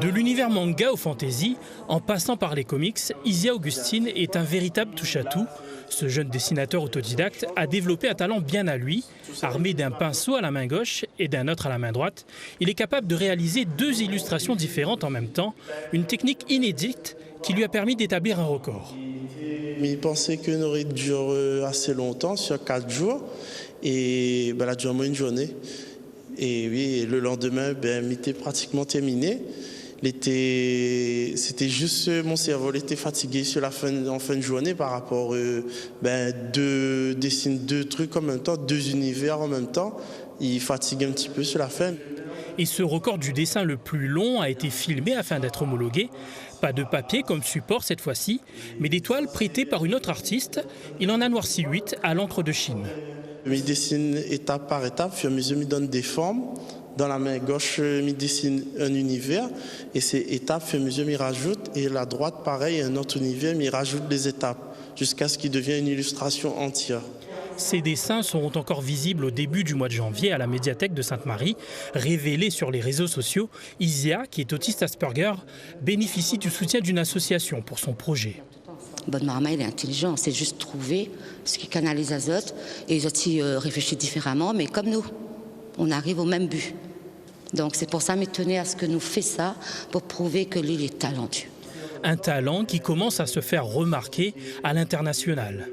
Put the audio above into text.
De l'univers manga au fantasy, en passant par les comics, Isia Augustine est un véritable touche-à-tout. Ce jeune dessinateur autodidacte a développé un talent bien à lui. Armé d'un pinceau à la main gauche et d'un autre à la main droite, il est capable de réaliser 2 illustrations différentes en même temps, une technique inédite qui lui a permis d'établir un record. Il pensait qu'on aurait duré assez longtemps, sur 4 jours, et elle a duré moins une journée. Et oui, le lendemain, il était pratiquement terminé. C'était juste mon cerveau était fatigué en fin de journée par rapport dessiner 2 trucs en même temps, 2 univers en même temps. Il fatigue un petit peu sur la fin. Et ce record du dessin le plus long a été filmé afin d'être homologué. Pas de papier comme support cette fois-ci, mais des toiles prêtées par une autre artiste. Il en a noirci 8 à l'encre de Chine. Il dessine étape par étape, puis à mesure il donne des formes. Dans la main gauche, il dessine un univers et ces étapes, à mesure il rajoute. Et la droite, pareil, un autre univers, mais il rajoute des étapes jusqu'à ce qu'il devienne une illustration entière. Ces dessins seront encore visibles au début du mois de janvier à la médiathèque de Sainte-Marie. Révélés sur les réseaux sociaux, Isia, qui est autiste Asperger, bénéficie du soutien d'une association pour son projet. Bonne Marma, il est intelligent, c'est juste trouver ce qui canalise l'azote et les autres réfléchissent différemment, mais comme nous, on arrive au même but. Donc c'est pour ça qu'il tenait à ce que nous fait ça, pour prouver que lui, il est talentueux. Un talent qui commence à se faire remarquer à l'international.